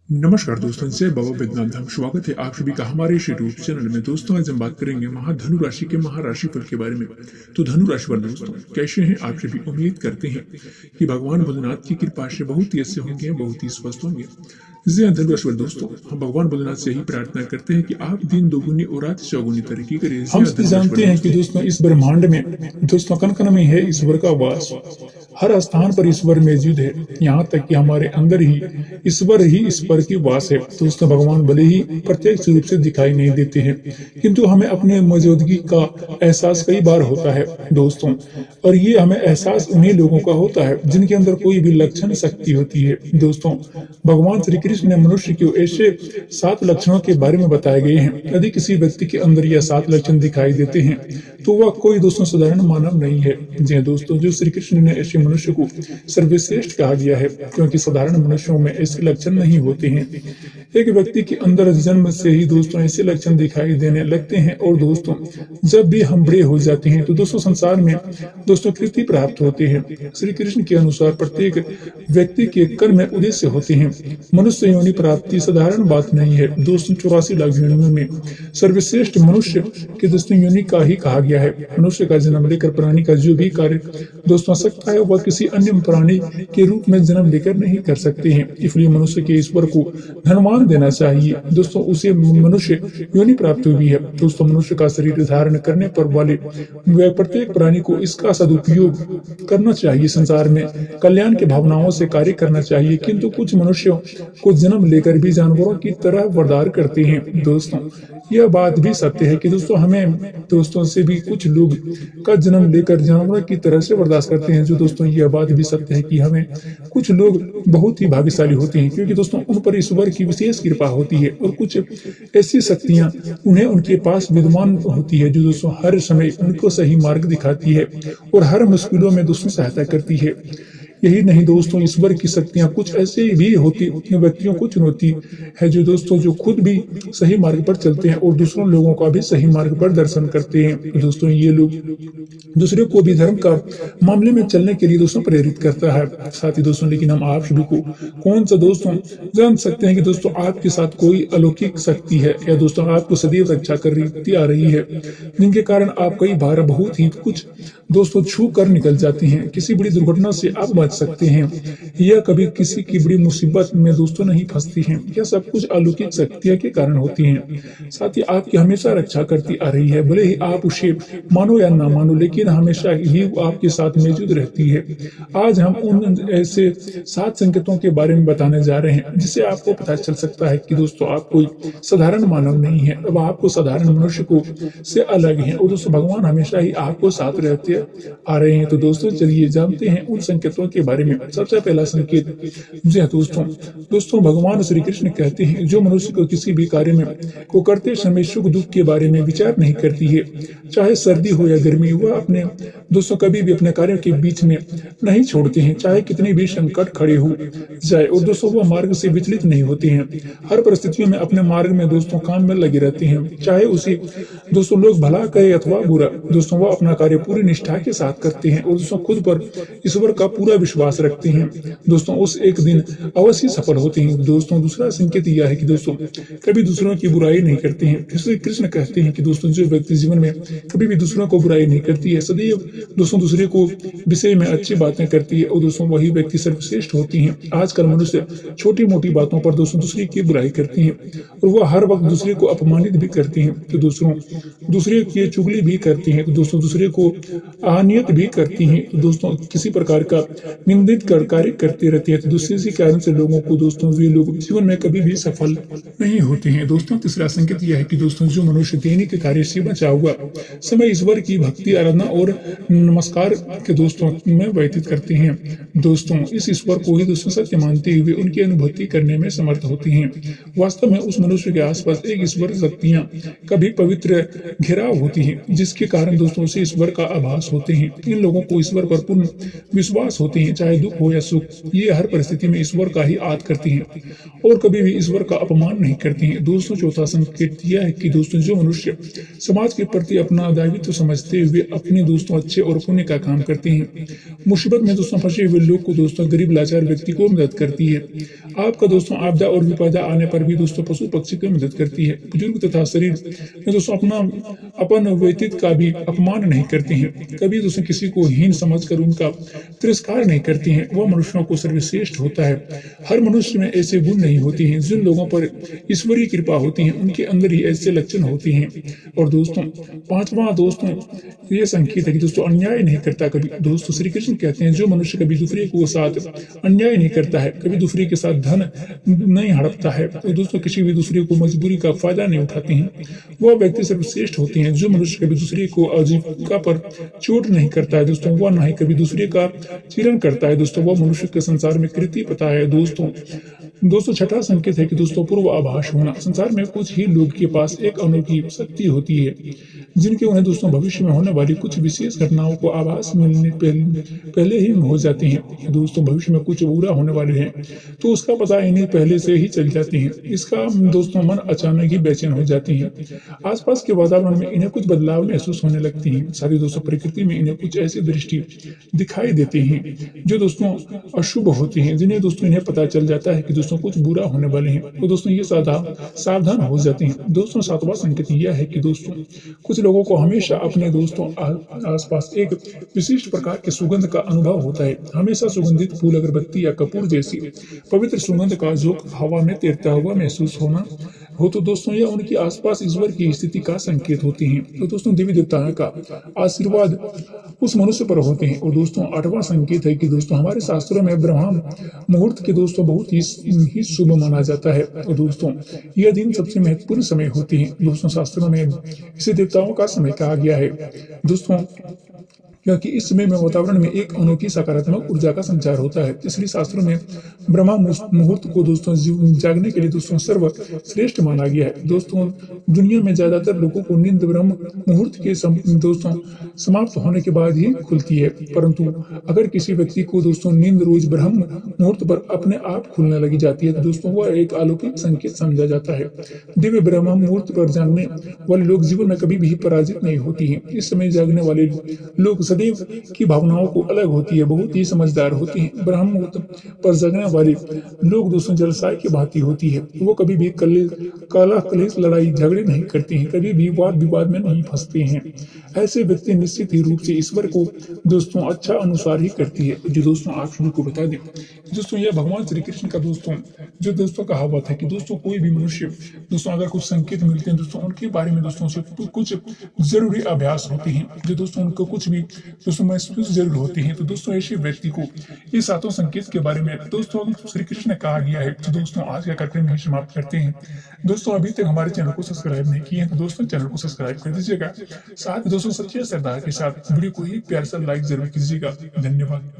नमस्कार दोस्तों से बाबा बैद्यनाथ धाम स्वागत है आप सभी का हमारे इस यूट्यूब चैनल में। दोस्तों आज हम बात करेंगे धनु राशि के महाराशि फल के बारे में। तो धनु राशि वाले दोस्तों कैसे हैं आप सभी? उम्मीद करते हैं कि भगवान भोलेनाथ की कृपा से बहुत ही अच्छे होंगे, बहुत ही स्वस्थ होंगे। जी हाँ धनु राशि वाले दोस्तों, हम भगवान भोलेनाथ से यही प्रार्थना करते हैं कि आप दिन दोगुनी और रात चौगुनी तरक्की करें। हम जानते हैं कि दोस्तों इस ब्रह्मांड में दोस्तों कण कण में है ईश्वर का वास। हर स्थान पर ईश्वर मौजूद है, यहाँ तक कि हमारे अंदर ही ईश्वर की वास है। दोस्तों भगवान भले ही प्रत्यक्ष रूप से दिखाई नहीं देते हैं, किंतु हमें अपने मौजूदगी का एहसास कई बार होता है दोस्तों। और ये हमें एहसास उन्हीं लोगों का होता है जिनके अंदर कोई भी लक्षण शक्ति होती है। दोस्तों भगवान श्री कृष्ण ने मनुष्य को ऐसे 7 लक्षणों के बारे में बताए गए हैं। यदि किसी व्यक्ति के अंदर यह 7 लक्षण दिखाई देते हैं तो वह कोई दोस्तों साधारण मानव नहीं है। जी दोस्तों, जो श्री कृष्ण ने ऐसे मनुष्य को सर्वश्रेष्ठ कहा गया है, क्योंकि साधारण मनुष्यों में ऐसे लक्षण नहीं होते हैं। एक व्यक्ति के अंदर जन्म से ही दोस्तों ऐसे लक्षण दिखाई देने लगते हैं। और दोस्तों जब भी हम बड़े हो जाते हैं तो दोस्तों संसार में दोस्तों कीर्ति प्राप्त होते हैं। श्री कृष्ण के अनुसार प्रत्येक व्यक्ति के कर्म में उद्देश्य होते हैं। मनुष्य योनि प्राप्ति साधारण बात नहीं है। दोस्तों 84 लाख योनियों में सर्वश्रेष्ठ मनुष्य के दोस्तों योनि का ही कहा गया है। मनुष्य का जन्म लेकर प्राणी का जो भी कार्य दोस्तों सकता है वह किसी अन्य प्राणी के रूप में जन्म लेकर नहीं कर सकते हैं। इसलिए मनुष्य के ईश्वर को धन्यवाद देना चाहिए। दोस्तों उसे मनुष्य योनि प्राप्त हुई है। दोस्तों मनुष्य का शरीर धारण करने पर वाले प्रत्येक प्राणी को इसका सदुपयोग करना चाहिए। संसार में कल्याण की भावनाओं से कार्य करना चाहिए, किंतु कुछ मनुष्यों को जन्म लेकर भी जानवरों की तरह बर्ताव करते हैं। दोस्तों यह बात भी सत्य है कि दोस्तों हमें दोस्तों से भी कुछ लोग का जन्म लेकर जानवरों की तरह से बर्दाश्त करते हैं। जो दोस्तों यह बात भी सत्य है कि हमें कुछ लोग बहुत ही भाग्यशाली होते हैं, क्योंकि दोस्तों उन पर ईश्वर की विशेष कृपा होती है और कुछ ऐसी शक्तियां उन्हें उनके पास विद्यमान होती है जो दोस्तों हर समय उनको सही मार्ग दिखाती है और हर मुश्किलों में दोस्तों सहायता करती है। यही नहीं दोस्तों, ईश्वर की शक्तियां कुछ ऐसे भी होती व्यक्तियों को चुनौती है जो दोस्तों जो खुद भी सही मार्ग पर चलते हैं और दूसरों लोगों का भी सही मार्ग पर दर्शन करते हैं। दोस्तों ये लोग दूसरे को भी धर्म का मामले में चलने के लिए दोस्तों प्रेरित करता है। साथ ही दोस्तों लेकिन हम आप सभी को कौन सा दोस्तों जान सकते हैं कि दोस्तों आपके साथ कोई अलौकिक शक्ति है या दोस्तों आपको सदैव रक्षा करती आ रही है, जिनके कारण आप कई बार बहुत ही कुछ दोस्तों छू कर निकल जाते हैं। किसी बड़ी दुर्घटना से आप बच सकते हैं या कभी किसी की बड़ी मुसीबत में दोस्तों नहीं फंसती हैं। यह सब कुछ अलौकिक शक्तियां के कारण होती हैं। साथ ही आपकी हमेशा रक्षा करती आ रही है। भले ही आप उसे मानो या ना मानो, लेकिन हमेशा ही आपके साथ मौजूद रहती है। आज हम उन ऐसे 7 संकेतों के बारे में बताने जा रहे हैं जिससे आपको पता चल सकता है कि दोस्तों आप कोई साधारण मानव नहीं है। अब आपको साधारण मनुष्य को से अलग है और दोस्तों भगवान हमेशा ही आपको साथ रहते आ रहे हैं। तो दोस्तों चलिए जानते हैं उन संकेतों के बारे में। सबसे पहला संकेत जी हाँ दोस्तों भगवान श्री कृष्ण कहते हैं जो मनुष्य को किसी भी कार्य में को करते समय सुख दुख के बारे में विचार नहीं करती है, चाहे सर्दी हो या गर्मी, वह अपने दोस्तों कभी भी अपने कार्यों के बीच में नहीं छोड़ते हैं, चाहे कितनी भी संकट खड़े हो जाए। और दोस्तों वह मार्ग से विचलित नहीं होते हैं। हर परिस्थितियों में अपने मार्ग में दोस्तों काम में लगे रहते हैं, चाहे उसे दोस्तों लोग भला कहे अथवा बुरा। दोस्तों वह अपना कार्य पूरी निष्ठा के साथ करते हैं और दोस्तों खुद पर ईश्वर का पूरा विश्वास रखते हैं। दोस्तों उस एक दिन अवश्य सफल होते हैं। दोस्तों दूसरा संकेत यह है कि दोस्तों कभी दूसरों की बुराई नहीं करते हैं। श्री कृष्ण कहते हैं कि दोस्तों जो व्यक्ति जीवन में कभी भी दूसरों को बुराई नहीं करती है, सदैव दोस्तों दूसरे को विषय में अच्छी बातें करती है और दोस्तों वही व्यक्ति सर्वश्रेष्ठ होती हैं। आजकल मनुष्य छोटी मोटी बातों पर दोस्तों दूसरे की बुराई करते हैं और वह हर वक्त दूसरे को अपमानित भी करते हैं। तो दोस्तों दूसरे की चुगली भी करते हैं। तो दोस्तों दूसरे को आहनियत भी करती हैं। तो दोस्तों किसी प्रकार का निंदित कर कार्य करते रहते हैं। तो दूसरे के कारण से लोगों को दोस्तों वे लोग जीवन में कभी भी सफल नहीं होते हैं। दोस्तों तीसरा संकेत यह है कि दोस्तों जो मनुष्य दैनिक कार्य से बचा हुआ समय ईश्वर की भक्ति आराधना और नमस्कार के दोस्तों में व्यतीत करते हैं, दोस्तों इस ईश्वर को ही दोस्तों सत्य मानते हुए उनकी अनुभूति करने में समर्थ होते हैं। वास्तव में उस मनुष्य के आसपास एक ईश्वर शक्तियां कभी पवित्र घेराव होती हैं, जिसके कारण दोस्तों से ईश्वर का आभास पास होते हैं। इन लोगों को ईश्वर पर पूर्ण विश्वास होते हैं, चाहे दुख हो या सुख। ये हर परिस्थिति में ईश्वर का ही आदर करते हैं और कभी भी ईश्वर का अपमान नहीं करते हैं। दोस्तों चौथा संकेत यह है कि दोस्तों जो मनुष्य समाज के प्रति अपना दायित्व समझते हुए अपने दोस्तों अच्छे और पुण्य का काम करते हैं, मुसीबत में दोस्तों फंसे हुए लोग को दोस्तों गरीब लाचार व्यक्ति को मदद करती है। आपका दोस्तों आपदा और विपदा आने पर भी दोस्तों पशु पक्षी की मदद करती है। बुजुर्ग तथा शरीर में दोस्तों अपन व्यतीत का भी अपमान नहीं करते हैं, कभी दोस्तों किसी को हीन समझकर उनका तिरस्कार नहीं करते हैं। वह मनुष्यों को सर्वश्रेष्ठ होता है। हर मनुष्य में ऐसे गुण नहीं होते हैं। जिन लोगों पर ईश्वरीय कृपा होती है उनके अंदर ही ऐसे लक्षण होते हैं। और दोस्तों पांचवा दोस्तों ये संकेत है कि दोस्तों अन्याय नहीं करता कभी। दोस्तों श्री कृष्ण कहते हैं जो मनुष्य कभी दूसरे को साथ अन्याय नहीं करता है, कभी दूसरे के साथ धन नहीं हड़पता है, तो दोस्तों किसी भी दूसरे को मजबूरी का फायदा नहीं उठाते हैं, वह व्यक्ति सर्वश्रेष्ठ होते हैं। जो मनुष्य कभी दूसरे को आजीविका पर चोट नहीं करता है दोस्तों, वह न ही कभी दूसरे का चिरण करता है दोस्तों, वह मनुष्य के संसार में कृति पता है। दोस्तों छठा संकेत है कि दोस्तों पूर्व आभास होना। संसार में कुछ ही लोग के पास एक अनोखी शक्ति होती है जिनके उन्हें दोस्तों भविष्य में होने वाली कुछ विशेष घटनाओं को आभास मिलने पहले ही हो जाती हैं। दोस्तों भविष्य में कुछ बुरा होने वाले हैं तो उसका पता इन्हें पहले से ही चल जाती है। इसका दोस्तों मन अचानक ही बेचैन हो जाती है। आसपास के वातावरण में इन्हें कुछ बदलाव महसूस होने लगती हैं। साथ ही दोस्तों प्रकृति में इन्हें कुछ ऐसी दृष्टि दिखाई देती हैं जो दोस्तों अशुभ होती हैं, जिन्हें दोस्तों इन्हें पता चल जाता है कि दोस्तों कुछ बुरा होने वाले हैं, तो दोस्तों ये सावधान हो जाते हैं। दोस्तों सातवां संकेत यह है कि दोस्तों कुछ लोगों को हमेशा अपने दोस्तों आसपास एक विशिष्ट प्रकार के सुगंध का अनुभव होता है। हमेशा सुगंधित फूल, अगरबत्ती या कपूर जैसी पवित्र सुगंध का जो हवा में तैरता हुआ महसूस होना हो, तो दोस्तों यह उनके आसपास ईश्वर की स्थिति का संकेत होती है। तो दोस्तों देवी देवताओं का आशीर्वाद उस मनुष्य पर होते हैं। और दोस्तों आठवां संकेत है कि दोस्तों हमारे शास्त्रों में ब्रह्म मुहूर्त के दोस्तों बहुत ही शुभ माना जाता है। और दोस्तों यह दिन सबसे महत्वपूर्ण समय होती है। दोस्तों शास्त्रों में इसे देवताओं का समय कहा गया है दोस्तों, क्योंकि इस समय में वातावरण में एक अनोखी सकारात्मक ऊर्जा का संचार होता है। इसलिए शास्त्रों में ब्रह्म मुहूर्त को दोस्तों जागने के लिए दोस्तों सर्वश्रेष्ठ माना गया है। दोस्तों दुनिया में ज्यादातर लोगों को नींद ब्रह्म मुहूर्त के दोस्तों समाप्त होने के बाद ही खुलती है, परंतु अगर किसी व्यक्ति को दोस्तों नींद रोज ब्रह्म मुहूर्त पर अपने आप खुलने लगी जाती है तो दोस्तों वह एक अलौकिक संकेत समझा जाता है। दिव्य ब्रह्म मुहूर्त पर जागने वाले लोग जीवन में कभी भी पराजित नहीं होती है। इस समय जागने वाले लोग सदैव की भावनाओं को अलग होती है, बहुत ही समझदार होती हैं। ब्रह्म मुहूर्त पर जगने वाले लोग दोस्तों जलसाय की भांति होती है। वो कभी भी काला कलेश लड़ाई झगड़े नहीं करते हैं, कभी भी वाद विवाद में नहीं फंसते हैं। ऐसे व्यक्ति निश्चित ही रूप से ईश्वर को दोस्तों अच्छा अनुसार ही करती है। जो दोस्तों आप सभी को बता दें दोस्तों यह भगवान श्री कृष्ण का दोस्तों कहावत है कि दोस्तों कोई भी मनुष्य दोस्तों अगर कुछ संकेत मिलते हैं दोस्तों उनके बारे में दोस्तों से कुछ जरूरी अभ्यास होते हैं, जो दोस्तों उनको कुछ भी दोस्तों महसूस जरूर होते हैं। तो दोस्तों ऐसे व्यक्ति को ये सातों संकेत के बारे में दोस्तों श्री कृष्ण ने कहा गया है। तो दोस्तों आज का कार्यक्रम यही समाप्त करते हैं। दोस्तों अभी तक हमारे चैनल को सब्सक्राइब नहीं किए हैं तो दोस्तों चैनल को सब्सक्राइब कर दीजिएगा। साथ दोस्तों सच्चे सरदार के साथ वीडियो को एक प्यार सा लाइक जरूर कीजिएगा। धन्यवाद।